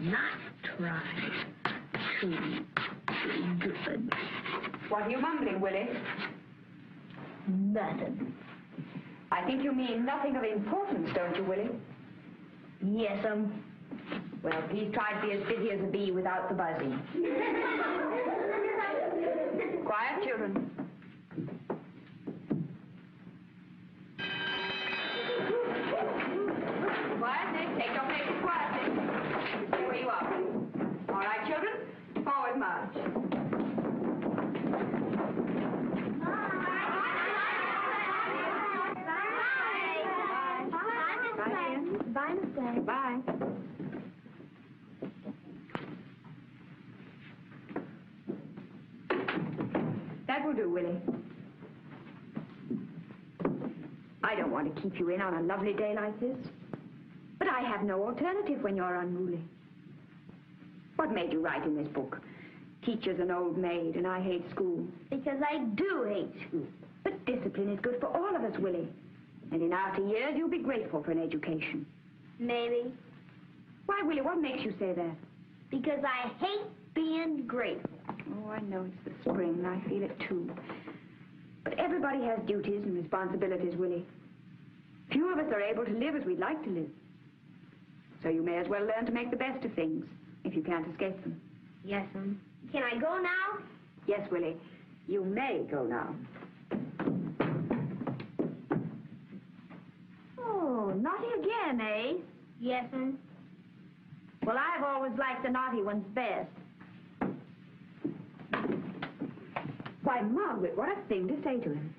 not try to be good. What are you mumbling, Willie? Nothing. I think you mean nothing of importance, don't you, Willie? Yes, Well, please try to be as busy as a bee without the buzzing. Quiet, children. Quietly. Take your places quietly. Stay where you are. All right, children. Forward march. Bye, Miss Day. Bye. That will do, Willie. I don't want to keep you in on a lovely day like this. But I have no alternative when you're unruly. What made you write in this book? Teacher's an old maid and I hate school. Because I do hate school. But discipline is good for all of us, Willie. And in after years, you'll be grateful for an education. Maybe. Why, Willie, what makes you say that? Because I hate being grateful. Oh, I know it's the spring, and I feel it too. But everybody has duties and responsibilities, Willie. Few of us are able to live as we'd like to live. So you may as well learn to make the best of things, if you can't escape them. Yes, Can I go now? Yes, Willie. You may go now. Oh, naughty again, eh? Yes, Well, I've always liked the naughty ones best. Why, Margaret, what a thing to say to him.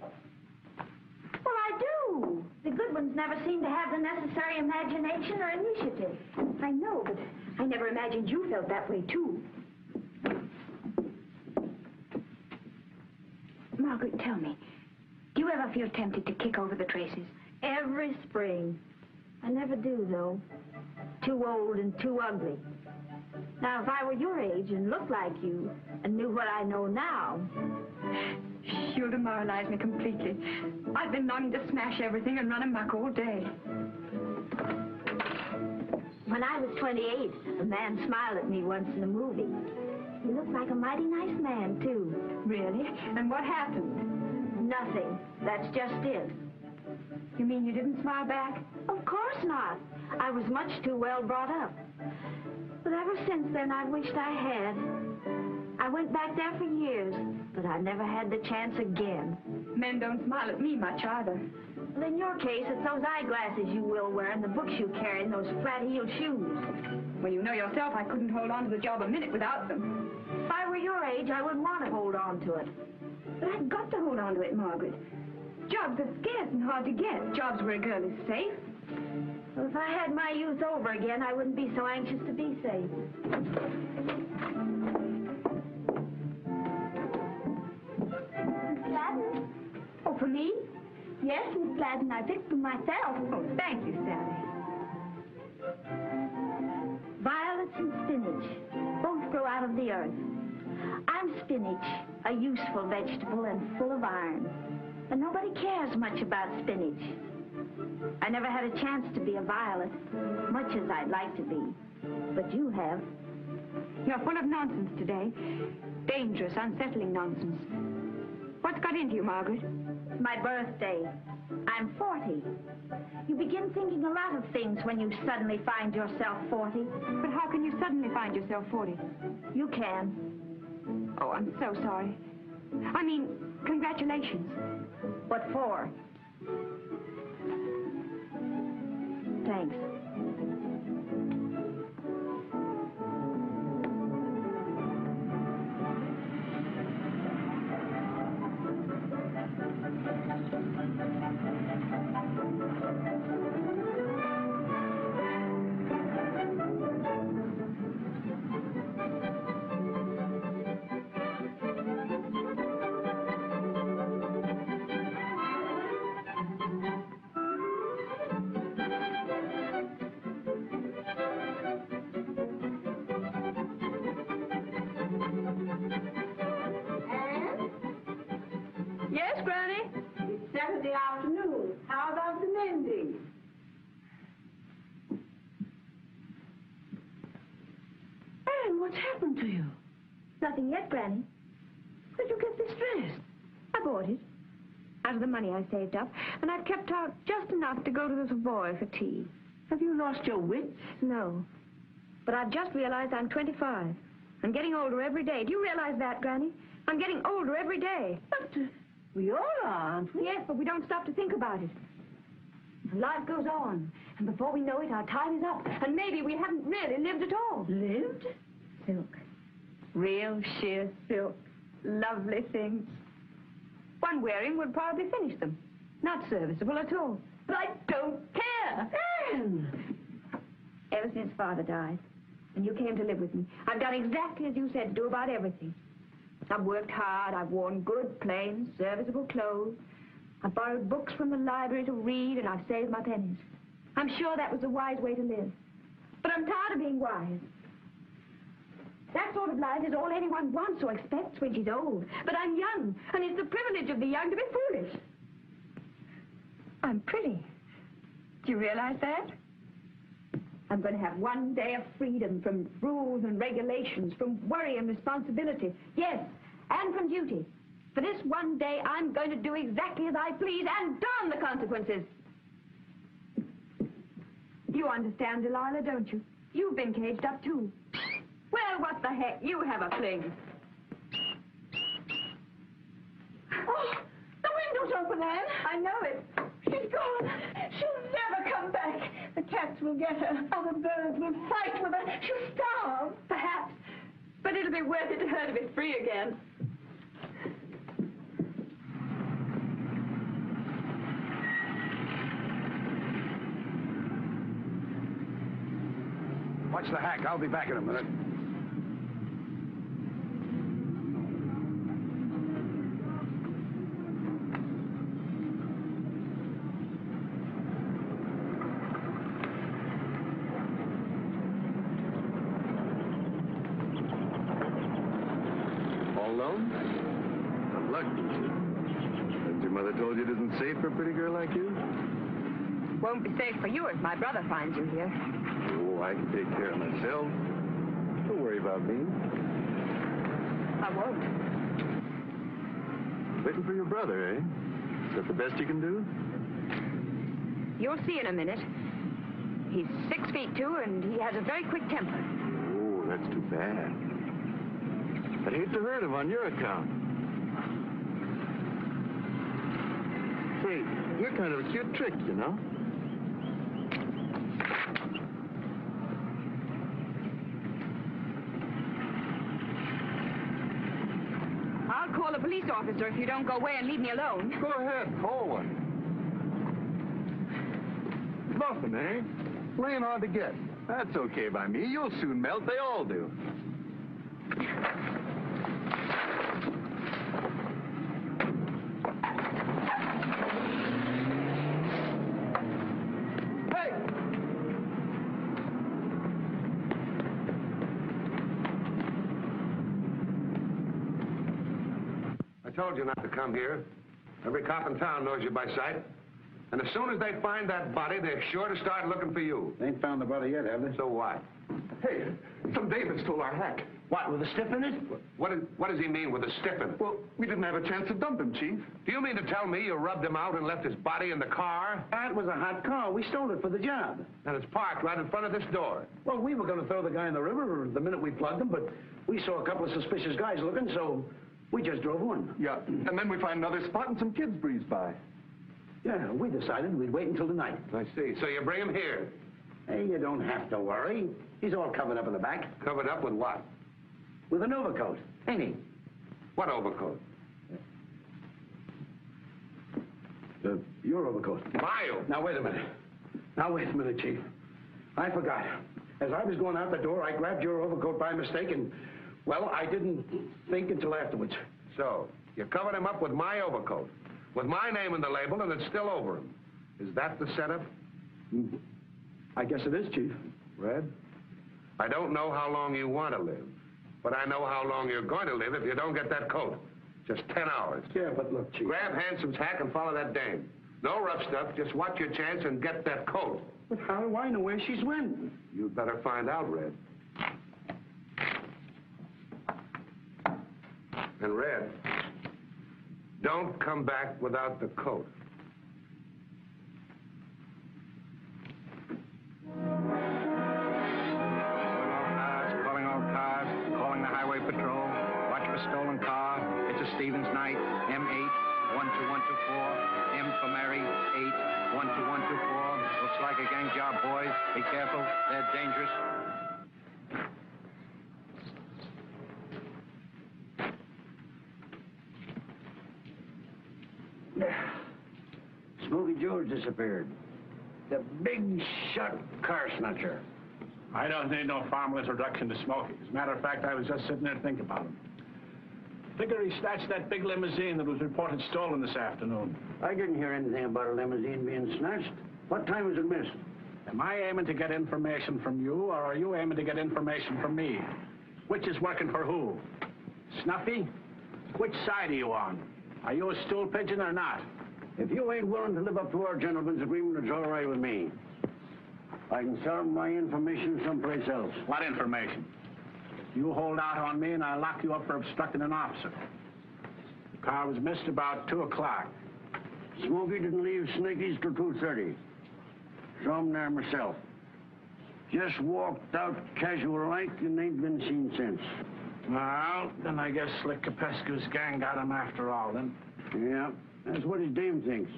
Well, I do. The good ones never seem to have the necessary imagination or initiative. I know, but I never imagined you felt that way, too. Margaret, tell me, do you ever feel tempted to kick over the traces? Every spring. I never do, though. Too old and too ugly. Now, if I were your age and looked like you and knew what I know now... You'll demoralize me completely. I've been longing to smash everything and run amok all day. When I was 28, a man smiled at me once in a movie. He looked like a mighty nice man, too. Really? And what happened? Nothing. That's just it. You mean you didn't smile back? Of course not. I was much too well brought up. But ever since then, I wished I had. I went back there for years, but I never had the chance again. Men don't smile at me much either. Well, in your case, it's those eyeglasses you will wear and the books you carry and those flat-heeled shoes. Well, you know yourself I couldn't hold on to the job a minute without them. If I were your age, I wouldn't want to hold on to it. But I've got to hold on to it, Margaret. Jobs are scarce and hard to get. Jobs where a girl is safe. Well, if I had my youth over again, I wouldn't be so anxious to be safe. Miss Gladden? Oh, for me? Yes, Miss Gladden. I picked them myself. Oh, thank you, Sally. Violets and spinach. Both grow out of the earth. I'm spinach, a useful vegetable and full of iron. But nobody cares much about spinach. I never had a chance to be a violet, much as I'd like to be. But you have. You're full of nonsense today. Dangerous, unsettling nonsense. What's got into you, Margaret? It's my birthday. I'm 40. You begin thinking a lot of things when you suddenly find yourself 40. But how can you suddenly find yourself 40? You can. Oh, I'm so sorry. I mean, congratulations. What for? Thanks. Yes, Granny? It's Saturday afternoon. How about the mending? What's happened to you? Nothing yet, Granny. Where'd you get this dress? I bought it. Out of the money I saved up. And I've kept out just enough to go to the Savoy for tea. Have you lost your wits? No. But I've just realized I'm 25. I'm getting older every day. Do you realize that, Granny? I'm getting older every day. But we all are, aren't we? Yes, but we don't stop to think about it. And life goes on. And before we know it, our time is up. And maybe we haven't really lived at all. Lived? Silk. Real sheer silk. Lovely things. One wearing would probably finish them. Not serviceable at all. But I don't care. Anne! Ever since Father died, and you came to live with me, I've done exactly as you said to do about everything. I've worked hard. I've worn good, plain, serviceable clothes. I've borrowed books from the library to read, and I've saved my pennies. I'm sure that was the wise way to live. But I'm tired of being wise. That sort of life is all anyone wants or expects when she's old. But I'm young, and it's the privilege of the young to be foolish. I'm pretty. Do you realize that? I'm going to have one day of freedom from rules and regulations, from worry and responsibility. Yes, and from duty. For this one day, I'm going to do exactly as I please and darn the consequences. You understand, Delilah, don't you? You've been caged up, too. Well, what the heck? You have a fling. Oh, the window's open, Anne. I know it. She's gone. She'll never come back. The cats will get her. Other birds will fight with her. She'll starve. Perhaps. But it'll be worth it to her to be free again. Watch the hack. I'll be back in a minute. All alone? Good luck, Hasn't your mother told you it isn't safe for a pretty girl like you? Won't be safe for you if my brother finds you here. Oh, I can take care of myself. Don't worry about me. I won't. Waiting for your brother, eh? Is that the best you can do? You'll see in a minute. He's 6 feet 2, and he has a very quick temper. Oh, that's too bad. I'd hate to hurt him on your account. Say, you're kind of a cute trick, you know? I'll call a police officer if you don't go away and leave me alone. Go ahead, call one. Nothing, eh? Laying hard to get. That's okay by me. You'll soon melt. They all do. Hey! I told you not to come here. Every cop in town knows you by sight. And as soon as they find that body, they're sure to start looking for you. They ain't found the body yet, have they? So what? Hey, some David stole our hack. What, with a stiff in it? What does he mean with a stiffin'? Well, we didn't have a chance to dump him, Chief. Do you mean to tell me you rubbed him out and left his body in the car? That was a hot car. We stole it for the job. And it's parked right in front of this door. Well, we were going to throw the guy in the river the minute we plugged him, but we saw a couple of suspicious guys looking, so we just drove on. Yeah, and then we find another spot and some kids breeze by. Yeah, we decided we'd wait until the night. I see. So you bring him here. Hey, you don't have to worry. He's all covered up in the back. Covered up with what? With an overcoat, ain't he? What overcoat? Your overcoat. My overcoat. Now, wait a minute, Chief. I forgot. As I was going out the door, I grabbed your overcoat by mistake, and, well, I didn't think until afterwards. So, you covered him up with my overcoat, with my name in the label, and it's still over him. Is that the setup? I guess it is, Chief. Red? I don't know how long you want to live, but I know how long you're going to live if you don't get that coat. Just 10 hours. Yeah, but look, Chief. Grab Hansom's hack and follow that dame. No rough stuff, just watch your chance and get that coat. But how do I know where she's went? You'd better find out, Red. And Red, don't come back without the coat. Calling all cars, calling the highway patrol. Watch for stolen car. It's a Stevens night. M8 12124. M for Mary 8 12124. Looks like a gang job, boys. Be careful. They're dangerous. Smokey George disappeared. The big shot car snatcher. I don't need no formal introduction to Smokey. As a matter of fact, I was just sitting there thinking about him. Figure he snatched that big limousine that was reported stolen this afternoon. I didn't hear anything about a limousine being snatched. What time was it missed? Am I aiming to get information from you, or are you aiming to get information from me? Which is working for who? Snuffy? Which side are you on? Are you a stool pigeon or not? If you ain't willing to live up to our gentleman's agreement, it's all right with me. I can sell my information someplace else. What information? You hold out on me and I'll lock you up for obstructing an officer. The car was missed about 2 o'clock. Smokey didn't leave Snaky's till 2:30. Saw him there myself. Just walked out casual like and ain't been seen since. Well, then I guess Slick Capescu's gang got him after all, then. Yeah, that's what his dame thinks.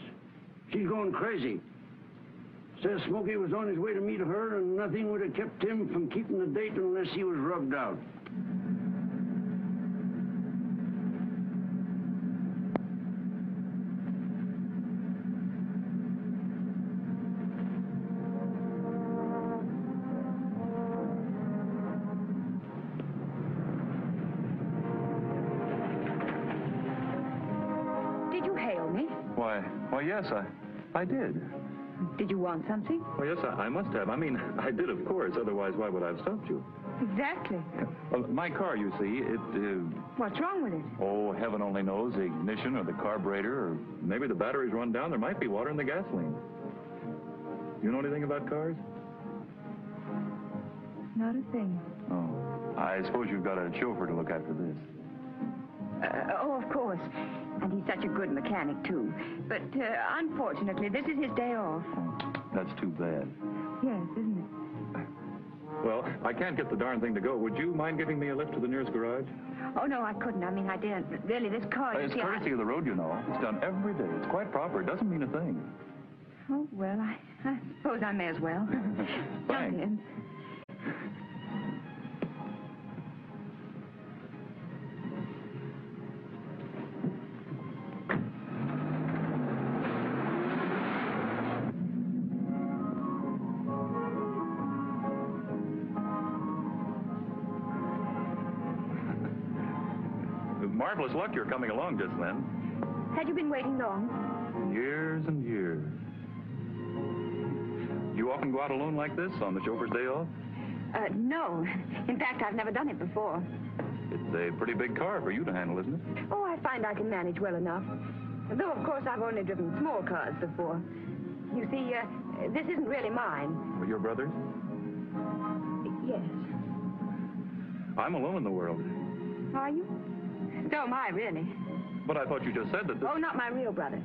She's going crazy. Says Smokey was on his way to meet her, and nothing would have kept him from keeping the date unless he was rubbed out. Did you hail me? Why, yes, I did. Did you want something? Well, yes, I must have. I mean, I did, of course. Otherwise, why would I have stopped you? Exactly. Well, my car, you see, What's wrong with it? oh, heaven only knows, the ignition or the carburetor, or maybe the battery's run down. There might be water in the gasoline. You know anything about cars? Not a thing. Oh, I suppose you've got a chauffeur to look after this. Oh, of course. And he's such a good mechanic, too. But, unfortunately, this is his day off. Oh, that's too bad. Yes, isn't it? Well, I can't get the darn thing to go. Would you mind giving me a lift to the nearest garage? Oh, no, I couldn't. I mean, I daren't. Really, this car, you It's see, courtesy of the road, you know. It's done every day. It's quite proper. It doesn't mean a thing. Oh, well, I suppose I may as well. Jump Thanks. in. Marvelous luck you're coming along just then. Had you been waiting long? Years and years. You often go out alone like this on the chauffeur's day off? No. In fact, I've never done it before. It's a pretty big car for you to handle, isn't it? Oh, I find I can manage well enough. Though, of course, I've only driven small cars before. You see, this isn't really mine. Well, your brother's? Yes. I'm alone in the world. Are you? So am I, really. But I thought you just said that this... Oh, not my real brother.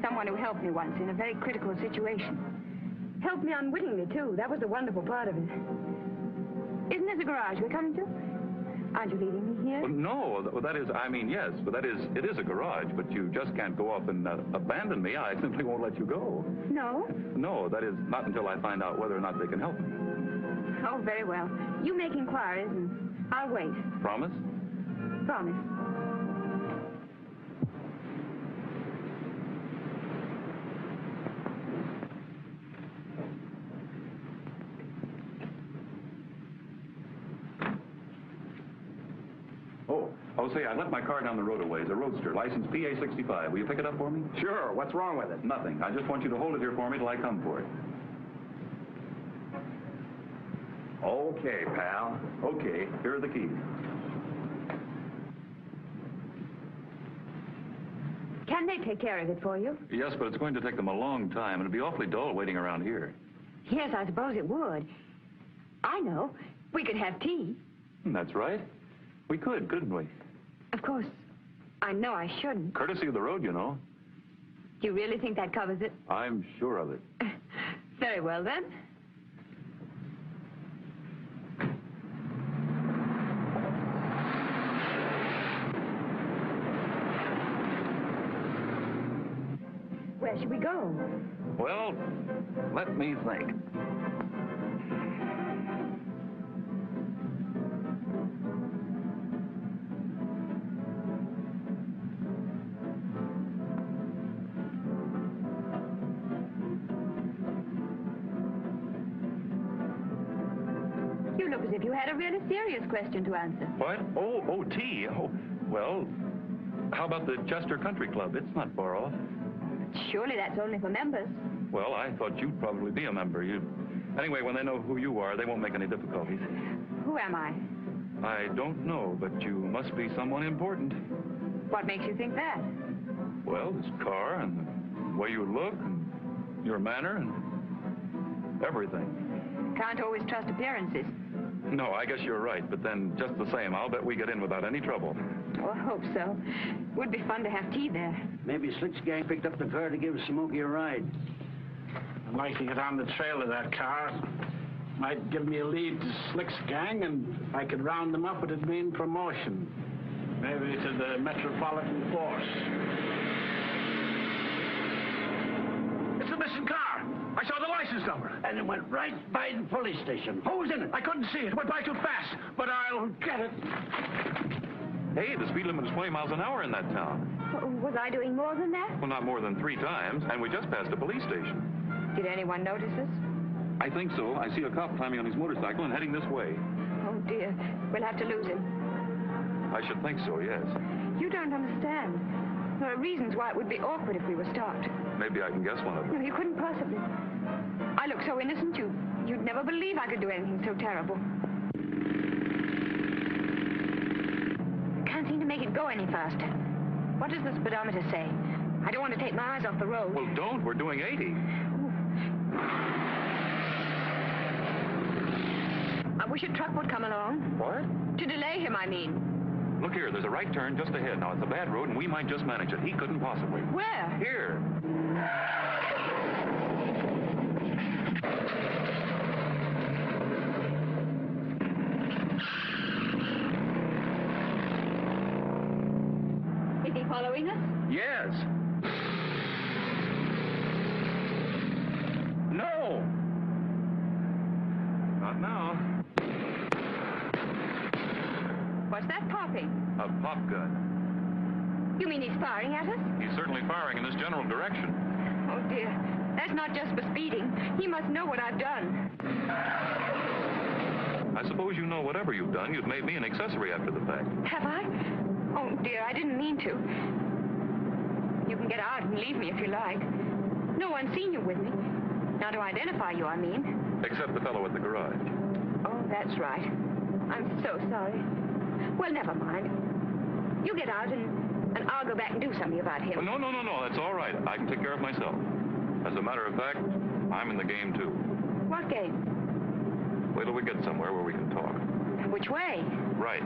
Someone who helped me once in a very critical situation. Helped me unwittingly, too. That was the wonderful part of it. Isn't this the garage we're coming to? Aren't you leaving me here? Well, no, that is, I mean, yes, but that is, it is a garage, but you just can't go off and abandon me. I simply won't let you go. No? No, that is, not until I find out whether or not they can help me. Oh, very well. You make inquiries, and I'll wait. Promise? Promise. Oh, say, I left my car down the road a ways, a Roadster, license PA65. Will you pick it up for me? Sure. What's wrong with it? Nothing. I just want you to hold it here for me till I come for it. Okay, pal. Okay, here are the keys. Can they take care of it for you? Yes, but it's going to take them a long time. It'll be awfully dull waiting around here. Yes, I suppose it would. I know. We could have tea. That's right. We could, couldn't we? Of course, I know I shouldn't. Courtesy of the road, you know. Do you really think that covers it? I'm sure of it. Very well, then. Where should we go? Well, let me think. You look as if you had a really serious question to answer. What? Oh, tea. Oh, well, how about the Chester Country Club? It's not far off. Surely that's only for members. Well, I thought you'd probably be a member. Anyway, when they know who you are, they won't make any difficulties. Who am I? I don't know, but you must be someone important. What makes you think that? Well, this car and the way you look and your manner and everything. Can't always trust appearances. No, I guess you're right, but then just the same, I'll bet we get in without any trouble. Oh, I hope so. Would be fun to have tea there. Maybe Slick's gang picked up the car to give Smokey a ride. I'd like to get on the trail of that car. Might give me a lead to Slick's gang, and if I could round them up, it'd mean promotion. Maybe to the Metropolitan Force. It's a missing car. I saw the license number. And it went right by the police station. Who was in it? I couldn't see it. It went by too fast, but I'll get it. Hey, the speed limit is 20 miles an hour in that town. Was I doing more than that? Well, not more than 3 times, and we just passed a police station. Did anyone notice us? I think so. I see a cop climbing on his motorcycle and heading this way. Oh, dear. We'll have to lose him. I should think so, yes. You don't understand. There are reasons why it would be awkward if we were stopped. Maybe I can guess one of them. No, you couldn't possibly. I look so innocent, you'd never believe I could do anything so terrible. Can't seem to make it go any faster. What does the speedometer say? I don't want to take my eyes off the road. Well, don't. We're doing 80. I wish a truck would come along. What? To delay him, I mean. Look here, there's a right turn just ahead. Now, it's a bad road, and we might just manage it. He couldn't possibly. Where? Here. Is he following us? Yes. No. Not now. What's that popping? A pop gun. You mean he's firing at us? He's certainly firing in this general direction. Oh, dear. That's not just for speeding. He must know what I've done. I suppose you know whatever you've done, you've made me an accessory after the fact. Have I? Oh, dear, I didn't mean to. You can get out and leave me if you like. No one's seen you with me. Now to identify you, I mean. Except the fellow at the garage. Oh, that's right. I'm so sorry. Well, never mind. You get out and I'll go back and do something about him. No. That's all right. I can take care of myself. As a matter of fact, I'm in the game, too. What game? Wait till we get somewhere where we can talk. Which way? Right.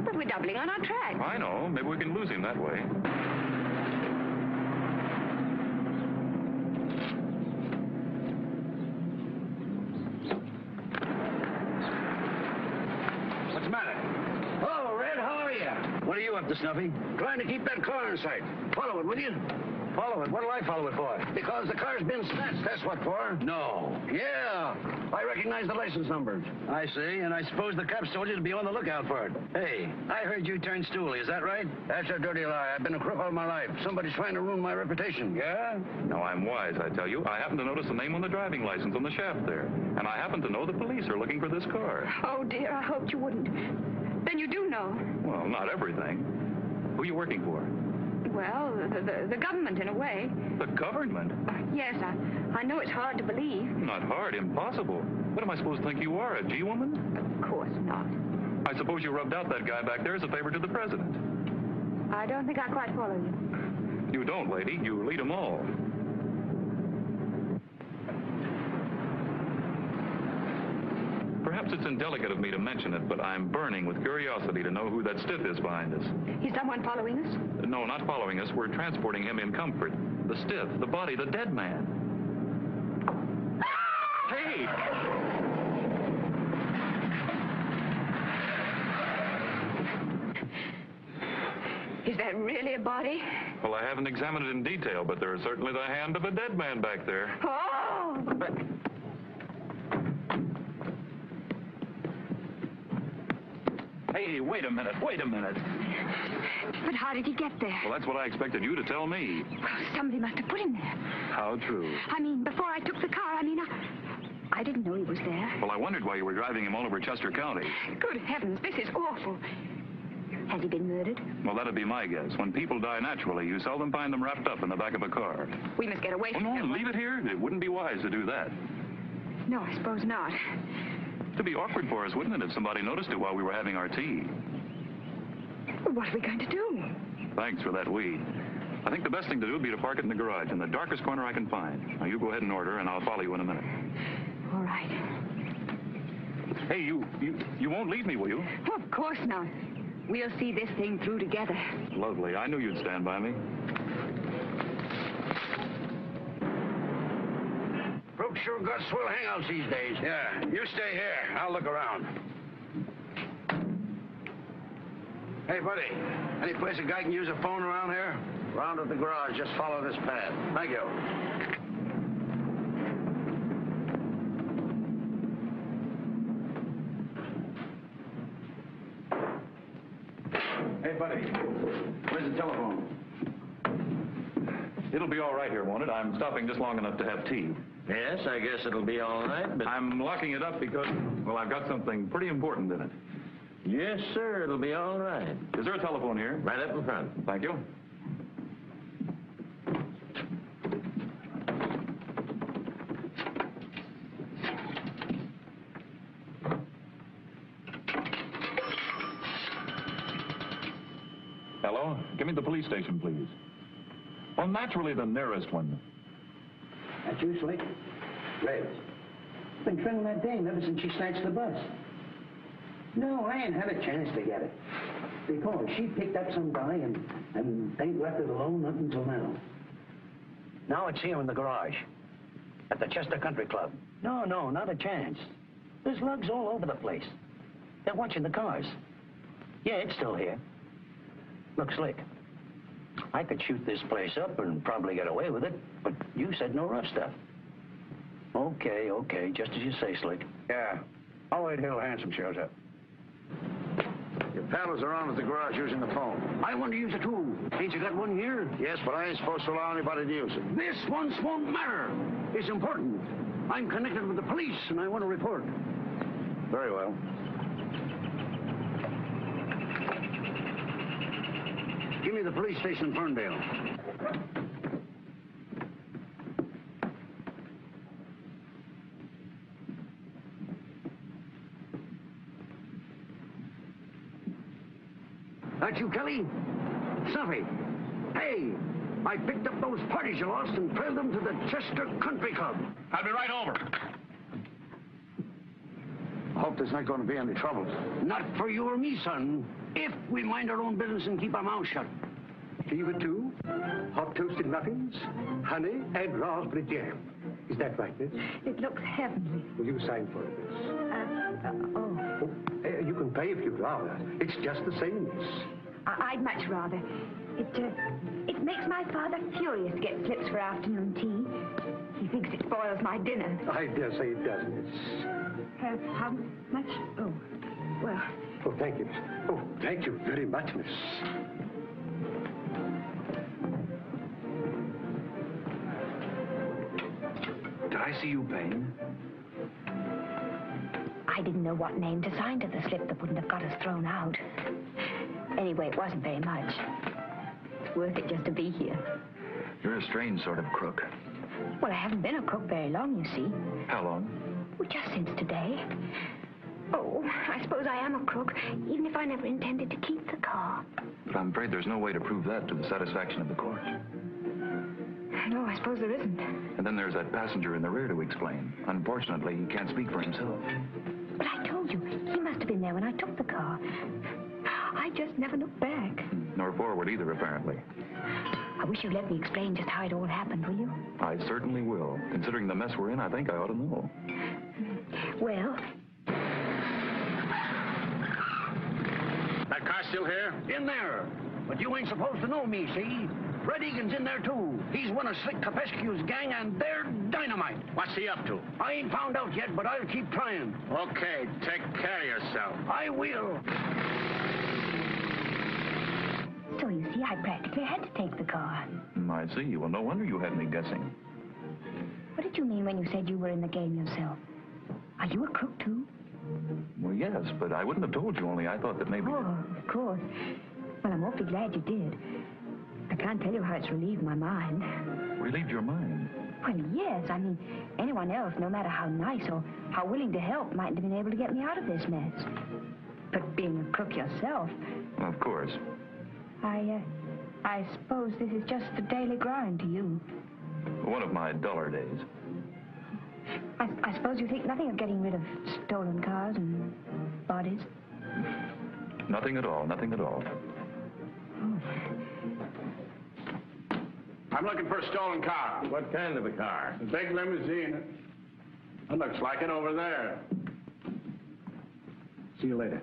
But we're doubling on our track. I know. Maybe we can lose him that way. What's the matter? Oh, Red, how are you? What are you up to, Snuffy? Trying to keep that car in sight. Follow it, will you? Follow it? What'll I follow it for? Because the car's been snatched, that's what for. No. Yeah. I recognize the license numbers. I see, and I suppose the cops told you to be on the lookout for it. Hey, I heard you turned stoolie, is that right? That's a dirty lie. I've been a crook all my life. Somebody's trying to ruin my reputation. Yeah? No, I'm wise, I tell you. I happen to notice the name on the driving license on the shaft there. And I happen to know the police are looking for this car. Oh, dear, I hoped you wouldn't. Then you do know. Well, not everything. Who are you working for? Well, the government, in a way. The government? Yes, I know it's hard to believe. Not hard, impossible. What am I supposed to think you are, a G-woman? Of course not. I suppose you rubbed out that guy back there as a favor to the president. I don't think I quite follow you. You don't, lady. You lead them all. Perhaps Perhaps it's indelicate of me to mention it, but I'm burning with curiosity to know who that stiff is behind us. Is someone following us? No, not following us. We're transporting him in comfort. The stiff, the body, the dead man. Hey! Is that really a body? Well, I haven't examined it in detail, but there is certainly the hand of a dead man back there. Oh! Hey, wait a minute. But how did he get there? Well, that's what I expected you to tell me. Well, somebody must have put him there. How true. I mean, before I took the car, I didn't know he was there. Well, I wondered why you were driving him all over Chester County. Good heavens, this is awful. Has he been murdered? Well, that'd be my guess. When people die naturally, you seldom find them wrapped up in the back of a car. We must get away from Oh, no, him. leave it here. It wouldn't be wise to do that. No, I suppose not. It'd be awkward for us, wouldn't it, if somebody noticed it while we were having our tea? Well, what are we going to do? Thanks for that weed. I think the best thing to do would be to park it in the garage, in the darkest corner I can find. Now, you go ahead and order, and I'll follow you in a minute. All right. Hey, you won't leave me, will you? Oh, of course not. We'll see this thing through together. Lovely. I knew you'd stand by me. Folks sure got swell hangouts these days. Yeah, you stay here. I'll look around. Hey, buddy, any place a guy can use a phone around here? Round at the garage. Just follow this path. Thank you. Hey, buddy, where's the telephone? It'll be all right here, won't it? I'm stopping just long enough to have tea. Yes, I guess it'll be all right, but... I'm locking it up because, well, I've got something pretty important in it. Yes, sir, it'll be all right. Is there a telephone here? Right up in front. Thank you. Hello? Give me the police station, please. Well, naturally the nearest one. That's you, Slick? Red. Been trailing that dame ever since she snatched the bus. No, I ain't had a chance to get it. Because she picked up some guy and they ain't left it alone up until now. Now it's here in the garage. At the Chester Country Club. No, not a chance. There's lugs all over the place. They're watching the cars. Yeah, it's still here. Look, Slick, I could shoot this place up and probably get away with it, but you said no rough stuff. Okay, just as you say, Slick. Yeah, I'll wait till Handsome shows up. Your paddles are on at the garage using the phone. I want to use it too. Ain't you got one here? Yes, but I ain't supposed to allow anybody to use it. This once won't matter. It's important. I'm connected with the police, and I want to report. Very well. Give me the police station in Ferndale. That you, Kelly? Snuffy. Hey, I picked up those parties you lost and trailed them to the Chester Country Club. I'll be right over. I hope there's not going to be any trouble. Not for you or me, son. If we mind our own business and keep our mouths shut. Fever too? Hot toasted muffins, honey, and raspberry jam. Is that right, miss? It looks heavenly. Will you sign for it, miss? You can pay if you'd rather. It's just the same, miss. I'd much rather. It makes my father furious to get slips for afternoon tea. He thinks it spoils my dinner. I dare say it does, miss. How much? Oh, well... Oh, thank you, miss. Oh, thank you very much, miss. Did I see you paying? I didn't know what name to sign to the slip that wouldn't have got us thrown out. Anyway, it wasn't very much. It's worth it just to be here. You're a strange sort of crook. Well, I haven't been a crook very long, you see. How long? Well, just since today. Oh, I suppose I am a crook, even if I never intended to keep the car. But I'm afraid there's no way to prove that to the satisfaction of the court. No, I suppose there isn't. And then there's that passenger in the rear to explain. Unfortunately, he can't speak for himself. But I told you, he must have been there when I took the car. I just never looked back. Nor forward either, apparently. I wish you'd let me explain just how it all happened, will you? I certainly will. Considering the mess we're in, I think I ought to know. Well, That car's still here? In there. But you ain't supposed to know me, see? Red Egan's in there, too. He's one of Slick Capescu's gang, and they're dynamite. What's he up to? I ain't found out yet, but I'll keep trying. Okay, take care of yourself. I will. so you see, I practically had to take the car. I see. Well, no wonder you had me guessing. What did you mean when you said you were in the game yourself? Are you a crook, too? Well, yes, but I wouldn't have told you, only I thought that maybe... Oh, of course. Well, I'm awfully glad you did. I can't tell you how it's relieved my mind. Relieved your mind? Well, yes. I mean, anyone else, no matter how nice or how willing to help, mightn't have been able to get me out of this mess. But being a crook yourself... Of course. I suppose this is just the daily grind to you. One of my duller days. I suppose you think nothing of getting rid of stolen cars and bodies? Nothing at all, nothing at all. Oh. I'm looking for a stolen car. What kind of a car? A big limousine. It looks like it over there. See you later.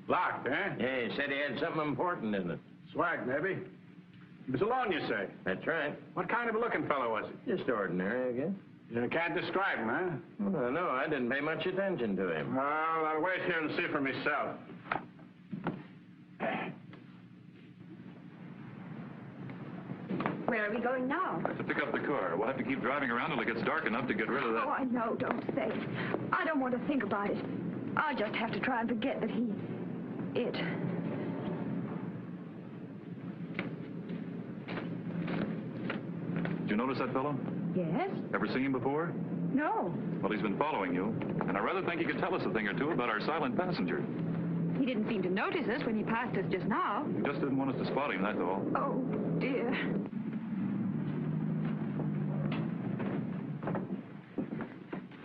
Locked, eh? Yeah, he said he had something important in it. Swag, maybe. He was alone, you say? That's right. What kind of a looking fellow was he? Just ordinary, I guess. You can't describe him, huh? Well, no, I didn't pay much attention to him. Well, I'll wait here and see for myself. Where are we going now? I have to pick up the car. We'll have to keep driving around until it gets dark enough to get rid of that. Oh, I know. Don't say it. I don't want to think about it. I'll just have to try and forget that it... Did you notice that fellow? Yes? Ever seen him before? No. Well, he's been following you, and I rather think he could tell us a thing or two about our silent passenger. He didn't seem to notice us when he passed us just now. He just didn't want us to spot him, that's all. Oh, dear.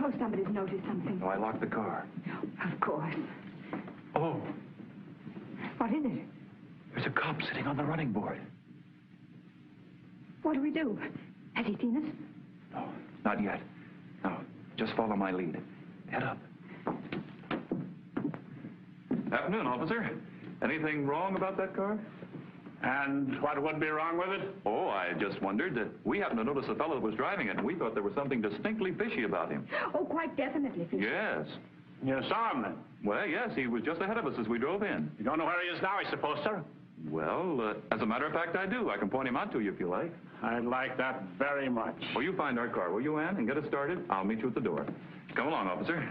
Oh, somebody's noticed something. Oh, I locked the car. Of course. Oh, What is it? there's a cop sitting on the running board. What do we do? Has he seen us? No, not yet. No, just follow my lead. Head up. Afternoon, officer. Anything wrong about that car? And what would be wrong with it? Oh, I just wondered that we happened to notice the fellow that was driving it, and we thought there was something distinctly fishy about him. Oh, quite definitely. Yes. You saw him then? Well, yes, he was just ahead of us as we drove in. You don't know where he is now, I suppose, sir? Well, as a matter of fact, I do. I can point him out to you if you like. I'd like that very much. Well, you find our car, will you, Ann, and get us started? I'll meet you at the door. Come along, officer.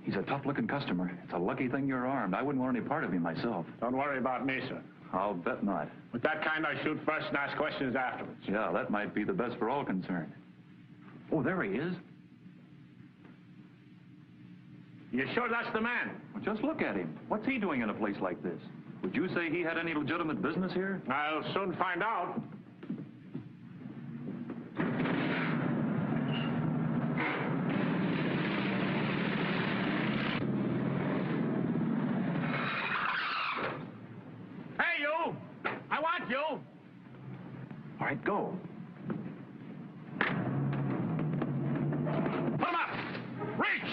He's a tough-looking customer. It's a lucky thing you're armed. I wouldn't want any part of him myself. Don't worry about me, sir. I'll bet not. With that kind, I shoot first and ask questions afterwards. Yeah, that might be the best for all concerned. Oh, there he is. You sure that's the man? Well, just look at him. What's he doing in a place like this? Would you say he had any legitimate business here? I'll soon find out. Hey, you! I want you! All right, go. Put him up! Reach!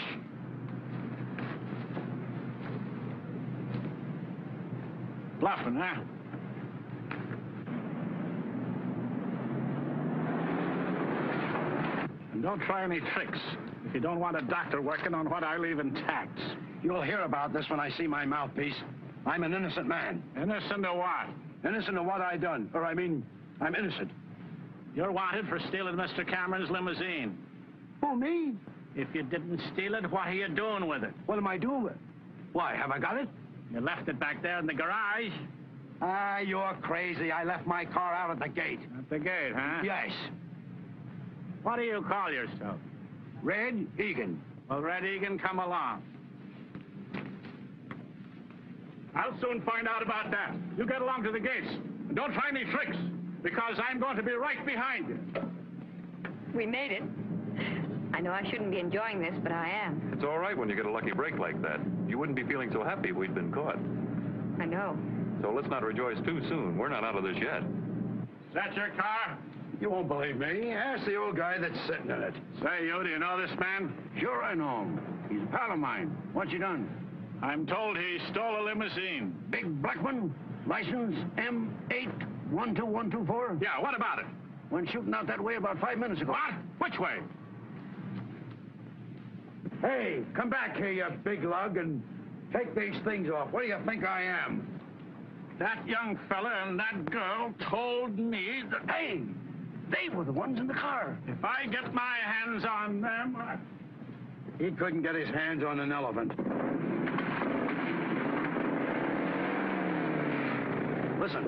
Bluffing, huh? And don't try any tricks if you don't want a doctor working on what I leave intact. You'll hear about this when I see my mouthpiece. I'm an innocent man. Innocent of what? Innocent of what I done. Or, I'm innocent. You're wanted for stealing Mr. Cameron's limousine. Oh, me? If you didn't steal it, what are you doing with it? What am I doing with it? Why, have I got it? You left it back there in the garage. Ah, you're crazy. I left my car out at the gate. At the gate, huh? Yes. What do you call yourself? Red Egan. Well, Red Egan, come along. I'll soon find out about that. You get along to the gates. And don't try any tricks, because I'm going to be right behind you. We made it. I know I shouldn't be enjoying this, but I am. It's all right when you get a lucky break like that. You wouldn't be feeling so happy if we'd been caught. I know. So let's not rejoice too soon. We're not out of this yet. Is that your car? You won't believe me. Ask the old guy that's sitting in it. Say, you, do you know this man? Sure, I know him. He's a pal of mine. What's he done? I'm told he stole a limousine. Big black one? License M812124? Yeah, what about it? Went shooting out that way about 5 minutes ago. What? Which way? Hey, come back here, you big lug, and take these things off. What do you think I am? That young fella and that girl told me that... Hey, they were the ones in the car. If I get my hands on them... He couldn't get his hands on an elephant. Listen,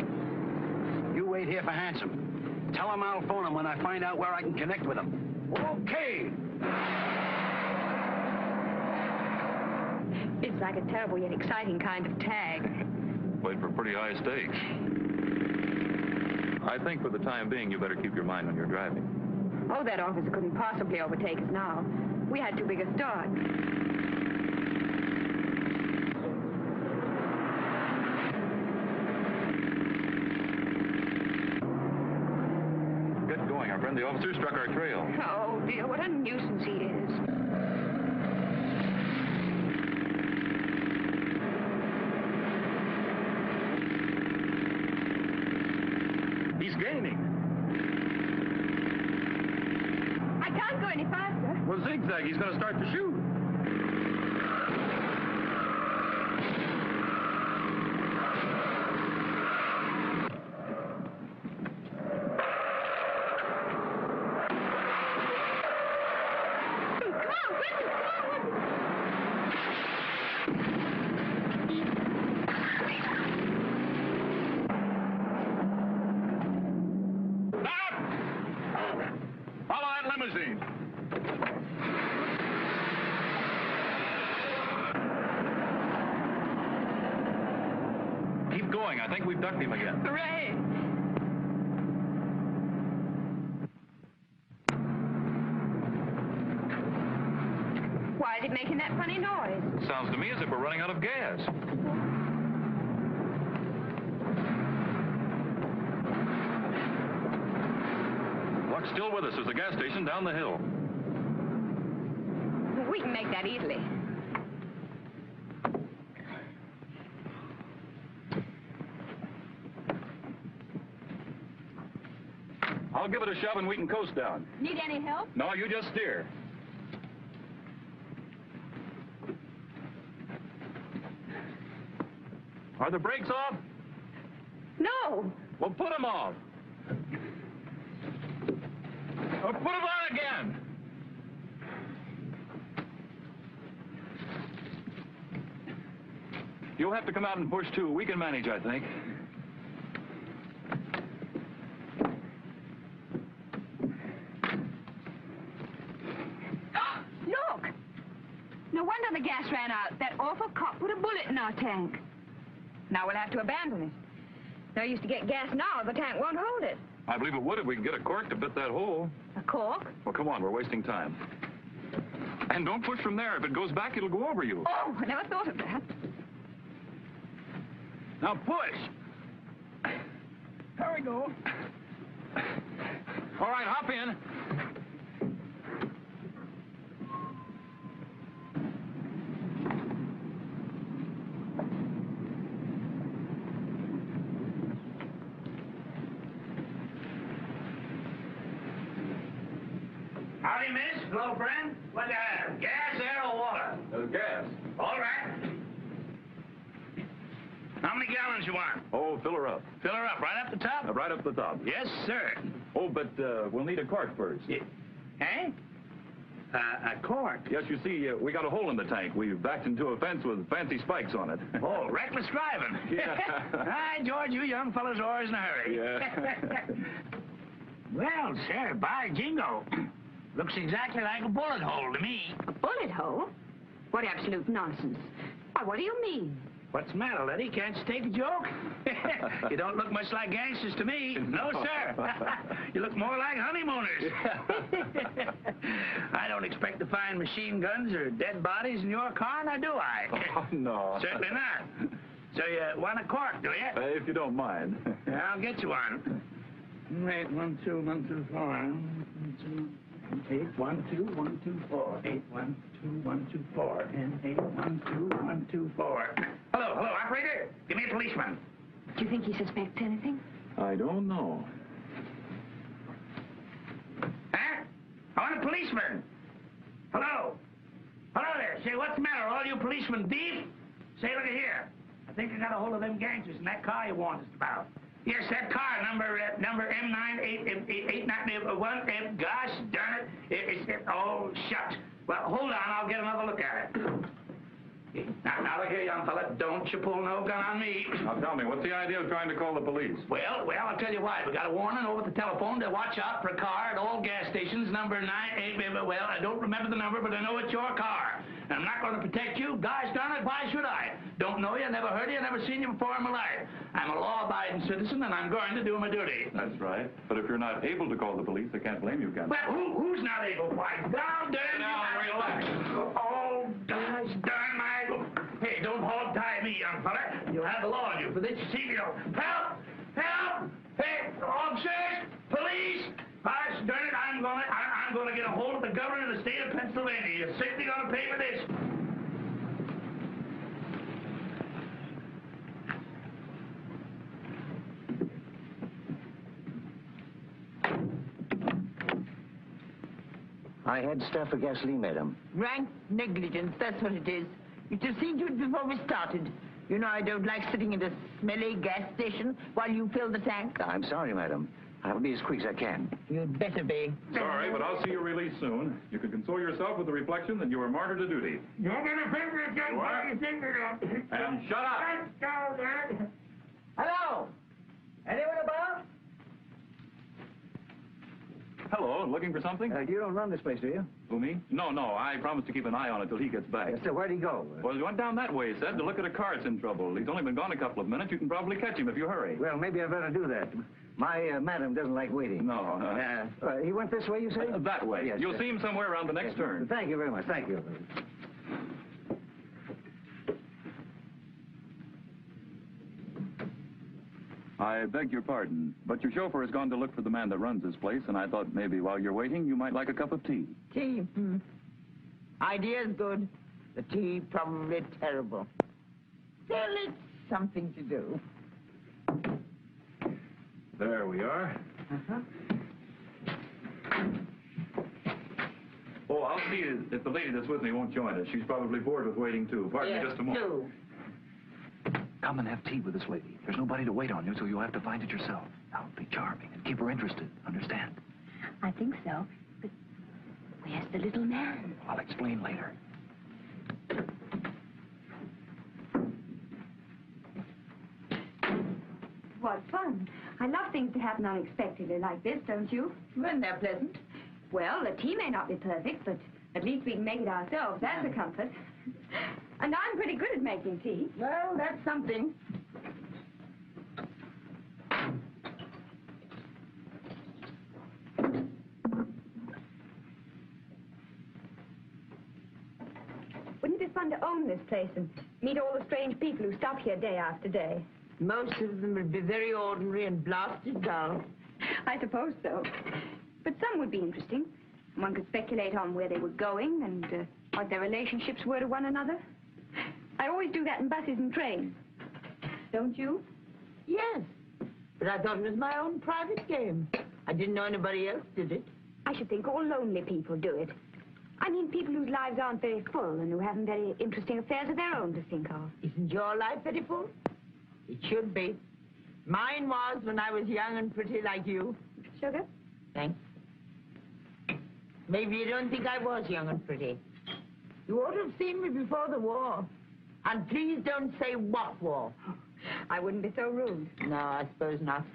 you wait here for Handsome. Tell him I'll phone him when I find out where I can connect with him. Okay. It's like a terrible yet exciting kind of tag. Played for pretty high stakes. I think for the time being, you better keep your mind on your driving. Oh, that officer couldn't possibly overtake us now. We had too big a start. Get going. Our friend the officer struck our trail. Oh, dear, what a nuisance he is. He's gaining. I can't go any faster. Well, zigzag. He's going to start to shoot. Keep going. I think we've ducked him again. Hooray! Why is it making that funny noise? Sounds to me as if we're running out of gas. Walk still with us. There's a gas station down the hill. We can make that easily. I'll give it a shove and we can coast down. Need any help? No, you just steer. Are the brakes off? No. Well, put them off. Or put them on again. You'll have to come out and push, too. We can manage, I think. Look! No wonder the gas ran out. That awful cop put a bullet in our tank. Now we'll have to abandon it. No use to get gas now. The tank won't hold it. I believe it would if we could get a cork to fit that hole. A cork? Well, come on. We're wasting time. And don't push from there. If it goes back, it'll go over you. Oh, I never thought of that. Now push. There we go. All right, hop in. Howdy, miss. Hello, friend. What do you have? Gas, air, or water? There's gas. All right. How many gallons you want? Oh, fill her up. Fill her up right up the top? Right up the top. Yes, sir. Oh, but we'll need a cork first. Yeah. Eh? A cork? Yes, you see, we got a hole in the tank. We backed into a fence with fancy spikes on it. Oh, reckless driving. Yeah. Hi, George, you young fellas are always in a hurry. Yeah. Well, sir, by jingo. Looks exactly like a bullet hole to me. A bullet hole? What absolute nonsense. Why, what do you mean? What's the matter, Letty? Can't you take a joke? You don't look much like gangsters to me. No, sir. You look more like honeymooners. I don't expect to find machine guns or dead bodies in your car, now do I? Oh, no. Certainly not. So you want a cork, do you? If you don't mind. I'll get you one. 8, 1, 2, 1, 2, 4. 8, 1, 2, 1, 2, 4. 8, 1, 2, 1, 2, 4. And 8, 1, 2, 1, 2, 4. Hello, operator. Give me a policeman. Do you think he suspects anything? I don't know. Huh? I want a policeman. Hello. Hello there. Say, what's the matter? All you policemen deep? Say, look at here. I think I got a hold of them gangsters in that car you warned us about. Yes, that car, number M9881, gosh darn it. Oh, shucks. Well, hold on, I'll get another look at it. Now look here, young fella, don't you pull no gun on me. Now tell me, what's the idea of trying to call the police? Well, I'll tell you what. We got a warning over the telephone to watch out for a car at all gas stations, number 98, well, I don't remember the number, but I know it's your car. And I'm not going to protect you. Gosh darn it, why should I? Don't know you, never heard of you, never seen you before in my life. I'm a law-abiding citizen, and I'm going to do my duty. That's right. But if you're not able to call the police, I can't blame you, can I? Well, who's not able? Why, down, damn you. Relax. Oh, gosh darn my... Hey, don't hog-tie me, young fella. You'll have the law on you for this. You see me, help! Help! Hey, officers! Police! Gosh darn it, I'm gonna get a hold of the governor of the state of Pennsylvania. You're certainly gonna pay for this. I had stuff for gasoline, madam. Rank negligence, that's what it is. You should have seen to it before we started. You know I don't like sitting in a smelly gas station while you fill the tank. I'm sorry, madam. I'll be as quick as I can. You'd better be. Sorry, but I'll see you released soon. You can console yourself with the reflection that you were martyred to duty. You're gonna finger it, You are? And shut up! Hello? Anyone about? Hello, looking for something? You don't run this place, do you? Who, me? No, I promised to keep an eye on it till he gets back. Yes, sir. Where'd he go? Well, he went down that way, he said, to look at a car that's in trouble. He's only been gone a couple of minutes. You can probably catch him if you hurry. Well, maybe I better do that. My madam doesn't like waiting. No. He went this way, you say? That way. Yes, You'll see him somewhere around the next turn. Thank you very much. Thank you. I beg your pardon, but your chauffeur has gone to look for the man that runs this place, and I thought maybe while you're waiting, you might like a cup of tea. Tea? Idea's good. The tea probably terrible. Still, it's something to do. There we are. Oh, I'll see if the lady that's with me won't join us. She's probably bored with waiting, too. Pardon me just a moment. Two. Come and have tea with this lady. There's nobody to wait on you, so you'll have to find it yourself. Now, be charming and keep her interested. Understand? I think so. But where's the little man? I'll explain later. What fun. I love things to happen unexpectedly like this, don't you? When they're pleasant. Well, the tea may not be perfect, but at least we can make it ourselves. That's a comfort. And I'm pretty good at making tea. Well, that's something. Wouldn't it be fun to own this place and meet all the strange people who stop here day after day? Most of them would be very ordinary and blasted dull. I suppose so. But some would be interesting. One could speculate on where they were going and what their relationships were to one another. I always do that in buses and trains. Don't you? Yes, but I thought it was my own private game. I didn't know anybody else did it. I should think all lonely people do it. I mean people whose lives aren't very full and who haven't very interesting affairs of their own to think of. Isn't your life very full? It should be. Mine was when I was young and pretty like you. Sugar? Thanks. Maybe you don't think I was young and pretty. You ought to have seen me before the war. And please don't say what war. I wouldn't be so rude. No, I suppose not.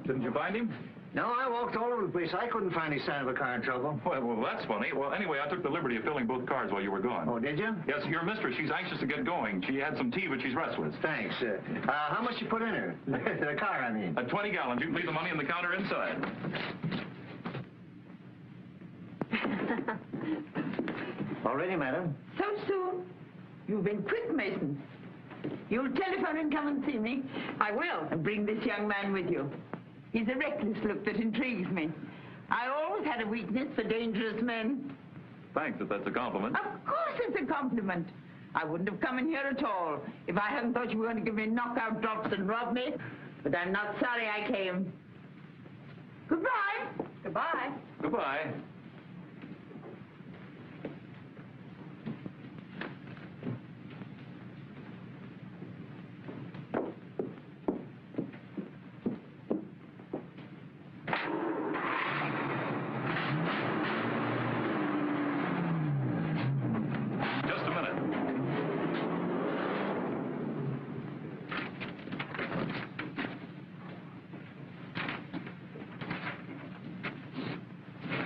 Didn't you find him? No, I walked all over the place. I couldn't find any sign of a car in trouble. Well, that's funny. Well, anyway, I took the liberty of filling both cars while you were gone. Oh, did you? Yes, your mistress, she's anxious to get going. She had some tea, but she's restless. Thanks. How much you put in her? The car, I mean. 20 gallons. You can leave the money on the counter inside. All ready, madam? So soon? You've been quick, Mason. You'll telephone and come and see me. I will. And bring this young man with you. He's a reckless look that intrigues me. I always had a weakness for dangerous men. Thanks, if that's a compliment. Of course it's a compliment. I wouldn't have come in here at all if I hadn't thought you were going to give me knockout drops and rob me. But I'm not sorry I came. Goodbye. Goodbye. Goodbye.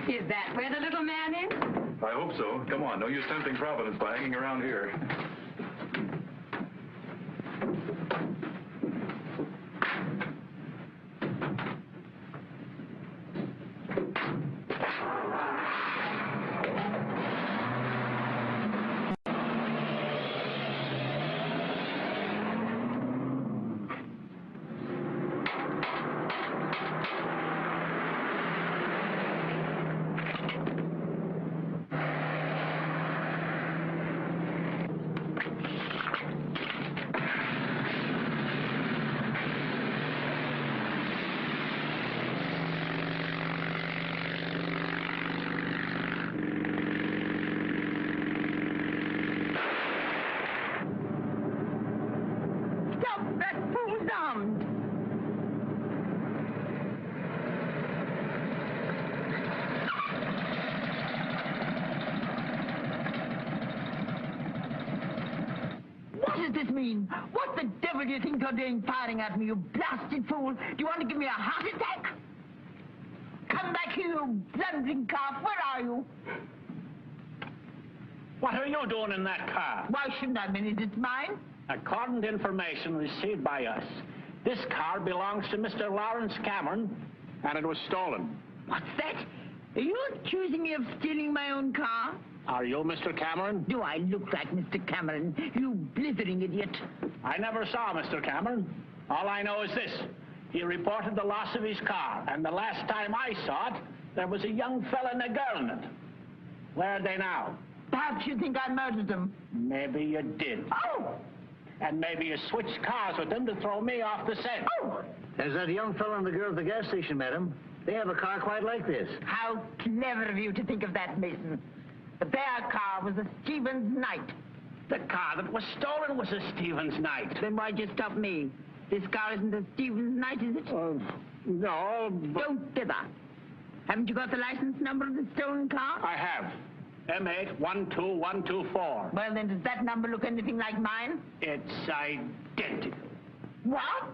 Is that where the little man is? I hope so. Come on, no use tempting Providence by hanging around here. What does this mean? What the devil do you think you're doing firing at me, you blasted fool? Do you want to give me a heart attack? Come back here, you blundering calf. Where are you? What are you doing in that car? Why shouldn't I mean it's mine? According to information received by us, this car belongs to Mr. Lawrence Cameron, and it was stolen. What's that? Are you accusing me of stealing my own car? Are you Mr. Cameron? Do I look like Mr. Cameron, you blithering idiot? I never saw Mr. Cameron. All I know is this. He reported the loss of his car, and the last time I saw it, there was a young fella and a girl in it. Where are they now? Perhaps you think I murdered them. Maybe you did. Oh! And maybe you switched cars with them to throw me off the scent. Oh! There's that young fellow and the girl at the gas station, madam. They have a car quite like this. How clever of you to think of that, Mason. But their car was a Stevens Knight. The car that was stolen was a Stevens Knight. Then why'd you stop me? This car isn't a Stevens Knight, is it? No, but... Don't dither. Haven't you got the license number of the stolen car? I have. M812124. Well, then, does that number look anything like mine? It's identical. What?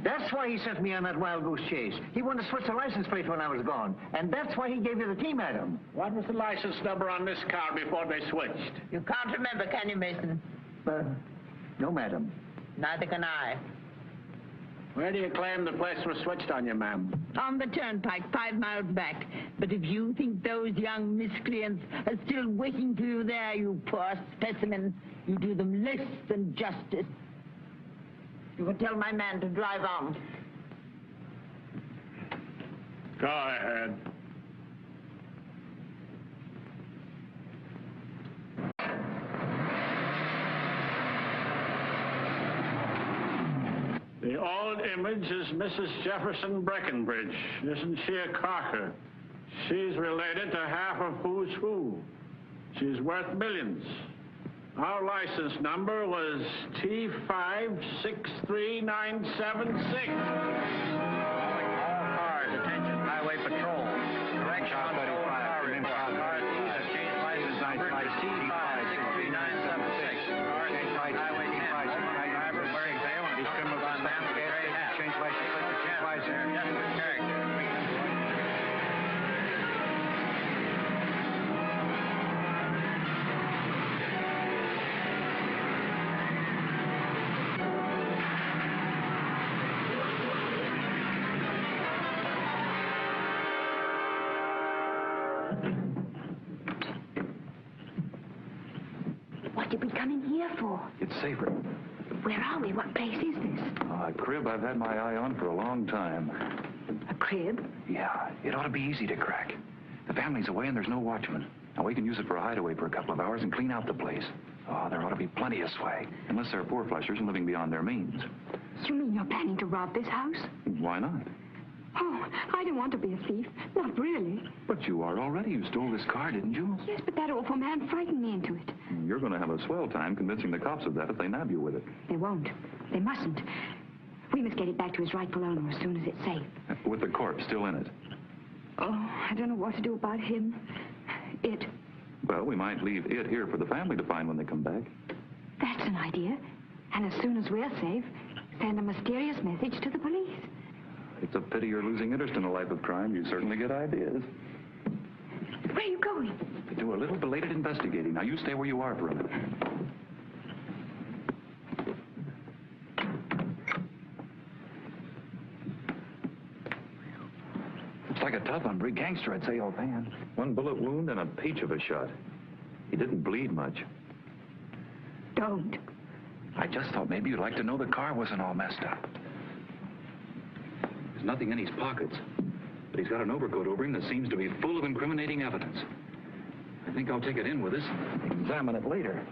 That's why he sent me on that wild goose chase. He wanted to switch the license plate when I was gone. And that's why he gave you the key, madam. What was the license number on this car before they switched? You can't remember, can you, Mason? No, madam. Neither can I. Where do you claim the plates were switched on you, ma'am? On the turnpike, 5 miles back. But if you think those young miscreants are still waiting for you there, you poor specimen, you do them less than justice. You can tell my man to drive on. Go ahead. The old image is Mrs. Jefferson Breckenbridge. Isn't she a corker? She's related to half of who's who. She's worth millions. Our license number was T563976. All cars, attention, Highway Patrol. Correction on stolen car report. Cars changed license number to T563976. did we come in here for? It's safer. Where are we? What place is this? A crib I've had my eye on for a long time. A crib? Yeah, it ought to be easy to crack. The family's away and there's no watchman. Now, we can use it for a hideaway for a couple of hours and clean out the place. Oh, there ought to be plenty of swag. Unless they're four-flushers and living beyond their means. You mean you're planning to rob this house? Why not? Oh, I don't want to be a thief. Not really. But you are already. You stole this car, didn't you? Yes, but that awful man frightened me into it. You're going to have a swell time convincing the cops of that if they nab you with it. They won't. They mustn't. We must get it back to his rightful owner as soon as it's safe. With the corpse still in it. Oh, I don't know what to do about him. It. Well, we might leave it here for the family to find when they come back. That's an idea. And as soon as we're safe, send a mysterious message to the police. It's a pity you're losing interest in a life of crime. You certainly get ideas. Where are you going? To do a little belated investigating. Now, you stay where you are for a minute. Looks like a tough on big gangster, I'd say, offhand. One bullet wound and a peach of a shot. He didn't bleed much. Don't. I just thought maybe you'd like to know the car wasn't all messed up. There's nothing in his pockets, but he's got an overcoat over him that seems to be full of incriminating evidence. I think I'll take it in with us and examine it later.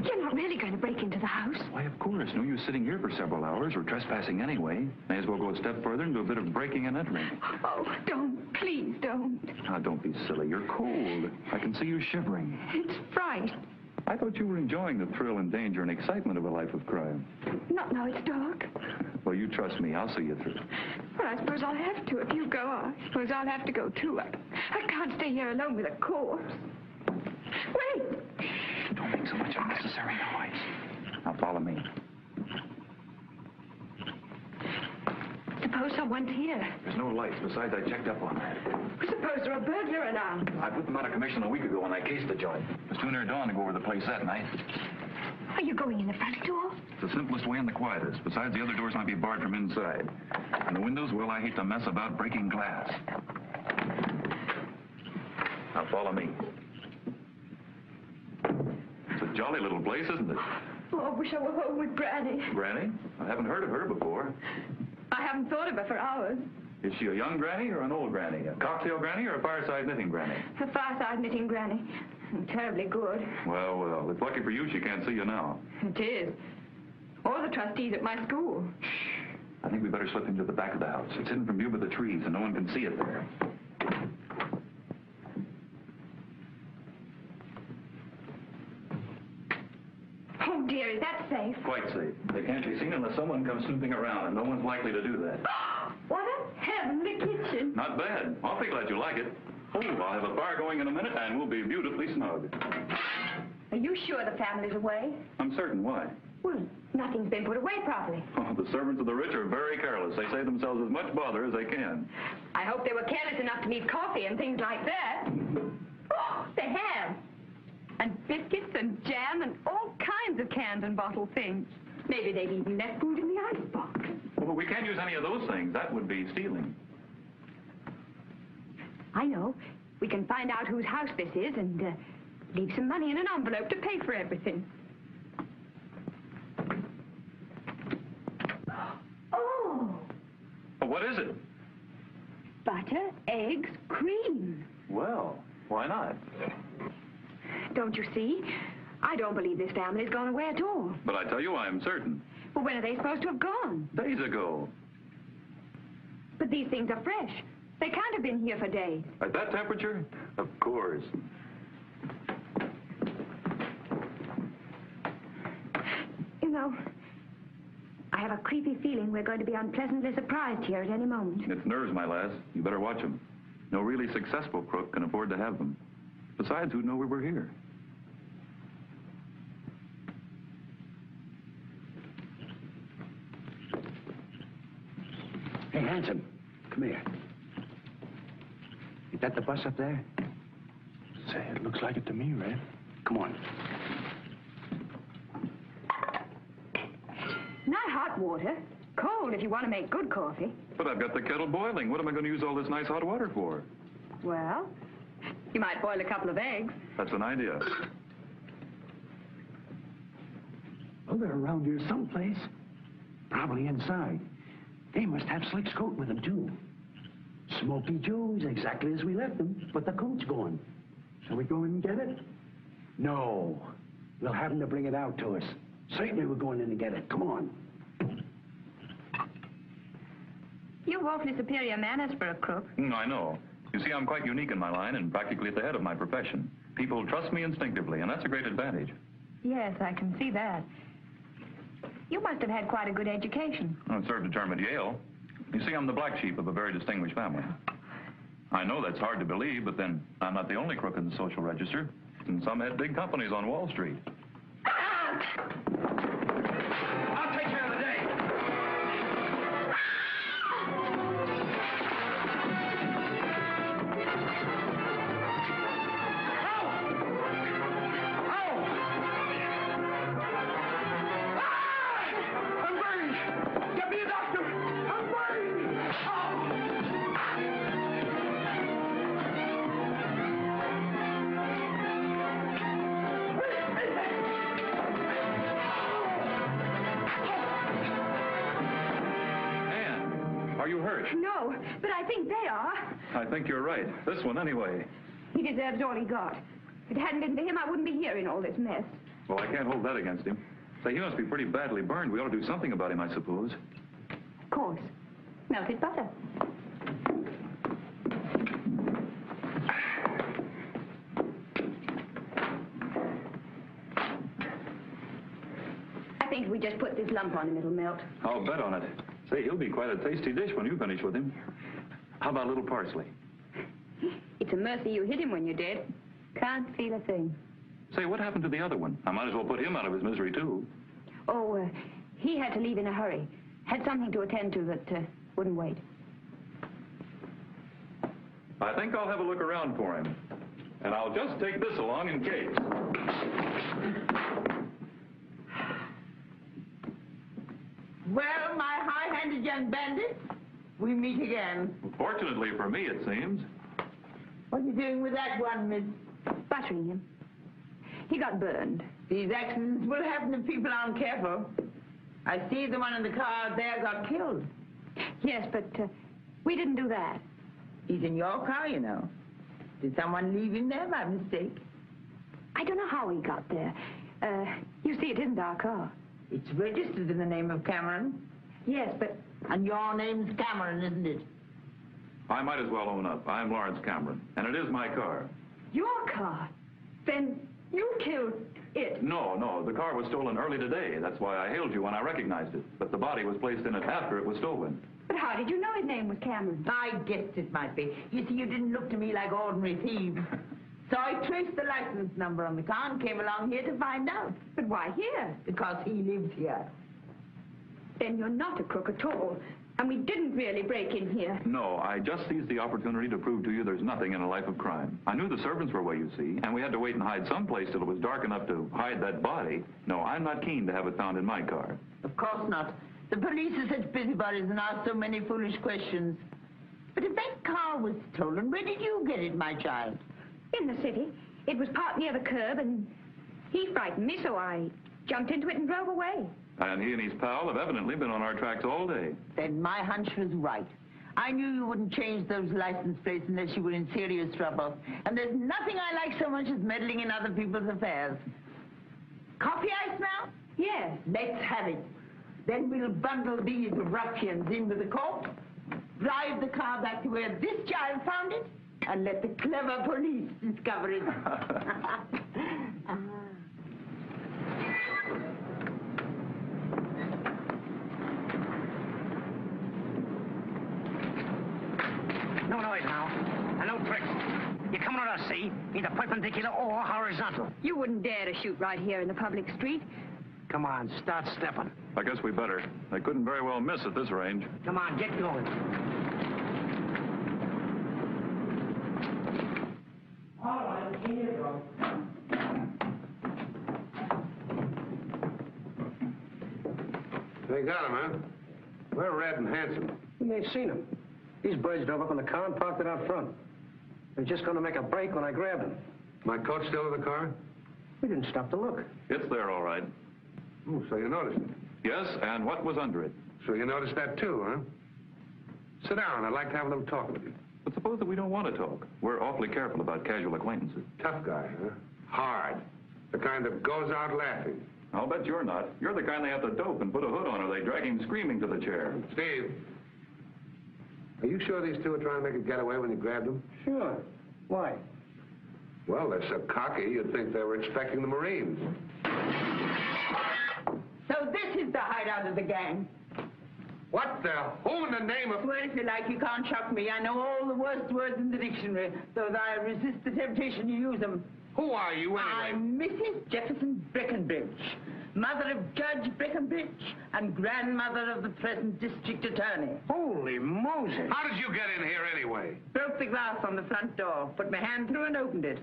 You're not really going to break into the house? Why, of course. No use sitting here for several hours. We're trespassing anyway. May as well go a step further and do a bit of breaking and entering. Oh, don't. Please don't. Now, don't be silly. You're cold. I can see you shivering. It's fright. I thought you were enjoying the thrill and danger and excitement of a life of crime. Not now it's dark. Well, you trust me. I'll see you through. Well, I suppose I'll have to. If you go, I suppose I'll have to go, too. I can't stay here alone with a corpse. Wait! Don't make so much unnecessary noise. Now, follow me. Suppose someone's here. There's no lights. Besides, I checked up on that. Suppose there are burglar alarms. I put them out of commission a week ago when I cased the joint. It was too near dawn to go over the place that night. Are you going in the front door? It's the simplest way and the quietest. Besides, the other doors might be barred from inside. And the windows, well, I hate to mess about breaking glass. Now, follow me. It's a jolly little place, isn't it? Oh, I wish I were home with Granny. Granny? I haven't heard of her before. I haven't thought of her for hours. Is she a young granny or an old granny? A cocktail granny or a fireside knitting granny? A fireside knitting Granny. Terribly good. Well, well, it's lucky for you she can't see you now. It is. Or the trustees at my school. Shh. I think we better slip into the back of the house. It's hidden from view by the trees, and no one can see it there. Oh, dear, is that safe? Quite safe. They can't be seen unless someone comes snooping around, and no one's likely to do that. What a heavenly kitchen. Not bad. Awfully glad you like it. Oh, I'll have a fire going in a minute, and we'll be beautifully snug. Are you sure the family's away? I'm certain. Why? Well, nothing's been put away properly. Oh, the servants of the rich are very careless. They save themselves as much bother as they can. I hope they were careless enough to leave coffee and things like that. Oh, they have. And biscuits and jam and all kinds of canned and bottled things. Maybe they've even left food in the icebox. Well, but we can't use any of those things. That would be stealing. I know. We can find out whose house this is and leave some money in an envelope to pay for everything. Oh! Well, what is it? Butter, eggs, cream. Well, why not? Don't you see? I don't believe this family's gone away at all. But I tell you, I am certain. Well, when are they supposed to have gone? Days ago. But these things are fresh. They can't have been here for days. At that temperature? Of course. You know, I have a creepy feeling we're going to be unpleasantly surprised here at any moment. It's nerves, my lass. You better watch them. No really successful crook can afford to have them. Besides, who'd know we were here? Hey, handsome, come here. Is that the bus up there? Say, it looks like it to me, Red. Come on. Not hot water. Cold if you want to make good coffee. But I've got the kettle boiling. What am I going to use all this nice hot water for? Well, You might boil a couple of eggs. That's an idea. Well, they're around here someplace. Probably inside. They must have Slick's coat with them, too. Smoky Joe's, exactly as we left them, but the coat's gone. Shall we go in and get it? No. We'll have them to bring it out to us. Certainly we're going in to get it. Come on. You've awfully superior manners for a crook. I know. You see, I'm quite unique in my line and practically at the head of my profession. People trust me instinctively, and that's a great advantage. Yes, I can see that. You must have had quite a good education. I served a term at Yale. You see, I'm the black sheep of a very distinguished family. I know that's hard to believe, but then I'm not the only crook in the social register. And some had big companies on Wall Street. I'll take care of the day. I'm burning! Get me a doctor! I'm burning! Anne, are you hurt? No, but I think they are. I think you're right. This one, anyway. He deserves all he got. If it hadn't been for him, I wouldn't be here in all this mess. Well, I can't hold that against him. Say, he must be pretty badly burned. We ought to do something about him, I suppose. Of course. Melted butter. I think if we just put this lump on him, it'll melt. I'll bet on it. Say, he'll be quite a tasty dish when you finish with him. How about a little parsley? It's a mercy you hit him when you're dead. Can't feel a thing. Say, what happened to the other one? I might as well put him out of his misery, too. Oh, he had to leave in a hurry. Had something to attend to that wouldn't wait. I think I'll have a look around for him. And I'll just take this along in case. Well, my high-handed young bandit, we meet again. Fortunately for me, it seems. What are you doing with that one, miss? Buttering him. He got burned. These accidents will happen if people aren't careful. I see the one in the car out there got killed. Yes, but we didn't do that. He's in your car, you know. Did someone leave him there by mistake? I don't know how he got there. You see, it isn't our car. It's registered in the name of Cameron. Yes, but... And your name's Cameron, isn't it? I might as well own up. I'm Lawrence Cameron, and it is my car. Your car? Then you killed it. No, the car was stolen early today. That's why I hailed you when I recognized it. But the body was placed in it after it was stolen. But how did you know his name was Cameron? I guessed it might be. You see, you didn't look to me like ordinary thieves. So I traced the license number on the car and came along here to find out. But why here? Because he lives here. Then you're not a crook at all. And we didn't really break in here. No, I just seized the opportunity to prove to you there's nothing in a life of crime. I knew the servants were away, you see, and we had to wait and hide someplace till it was dark enough to hide that body. No, I'm not keen to have it found in my car. Of course not. The police are such busybodies and ask so many foolish questions. But if that car was stolen, where did you get it, my child? In the city. It was parked near the curb, and he frightened me, so I jumped into it and drove away. And he and his pal have evidently been on our tracks all day. Then my hunch was right. I knew you wouldn't change those license plates unless you were in serious trouble. And there's nothing I like so much as meddling in other people's affairs. Coffee ice now? Yes. Let's have it. Then we'll bundle these ruffians in with the corpse, drive the car back to where this child found it, and let the clever police discover it. No noise now. And no tricks. You're coming on us, see? Either perpendicular or horizontal. You wouldn't dare to shoot right here in the public street. Come on, start stepping. I guess we better. They couldn't very well miss at this range. Come on, get going. All right, here you go. They got him, huh? We're Red and Handsome. We ain't seen him. These birds drove up in the car and parked it out front. They're just going to make a break when I grab them. My coat still in the car? We didn't stop to look. It's there, all right. Oh, so you noticed it. Yes, and what was under it? So you noticed that too, huh? Sit down. I'd like to have a little talk with you. But suppose that we don't want to talk. We're awfully careful about casual acquaintances. Tough guy, huh? Hard. The kind that goes out laughing. I'll bet you're not. You're the kind they have to dope and put a hood on, or they drag him screaming to the chair. Steve, are you sure these two are trying to make a getaway when you grabbed them? Sure. Why? Well, they're so cocky, you'd think they were expecting the Marines. So this is the hideout of the gang. What the? Who in the name of... Well, if you like, you can't shock me. I know all the worst words in the dictionary, though I resist the temptation to use them. Who are you, anyway? I'm Mrs. Jefferson Breckenbridge, mother of Judge Breckenbridge and grandmother of the present district attorney. Holy Moses. How did you get in here, anyway? Broke the glass on the front door, put my hand through and opened it.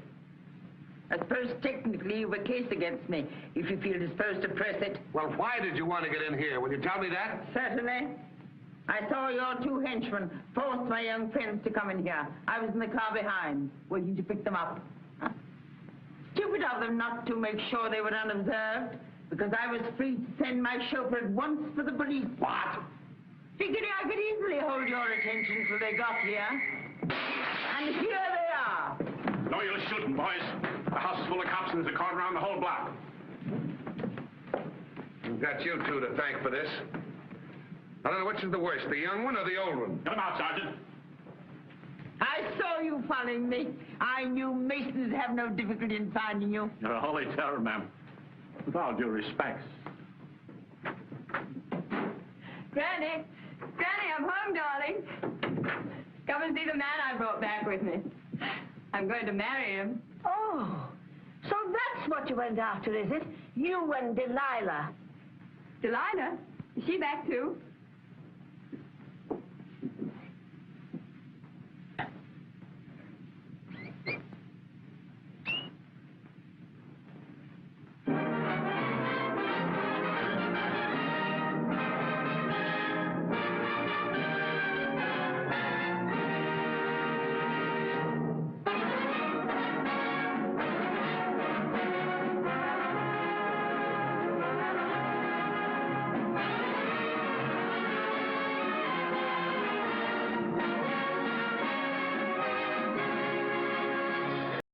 I suppose technically you have a case against me, if you feel disposed to press it. Well, why did you want to get in here? Will you tell me that? Certainly. I saw your two henchmen force my young friends to come in here. I was in the car behind, waiting to pick them up. Stupid of them not to make sure they were unobserved, because I was free to send my chauffeur at once for the police. What? Figured I could easily hold your attention till they got here. And here they are. No, you shouldn't, boys. The house is full of cops and there's a cordon around the whole block. We've got you two to thank for this. I don't know which is the worst, the young one or the old one. Get them out, Sergeant. I saw you following me. I knew Masons have no difficulty in finding you. You're a holy terror, ma'am. With all due respect. Granny, I'm home, darling. Come and see the man I brought back with me. I'm going to marry him. Oh, so that's what you went after, is it? You and Delilah. Delilah? Is she back too?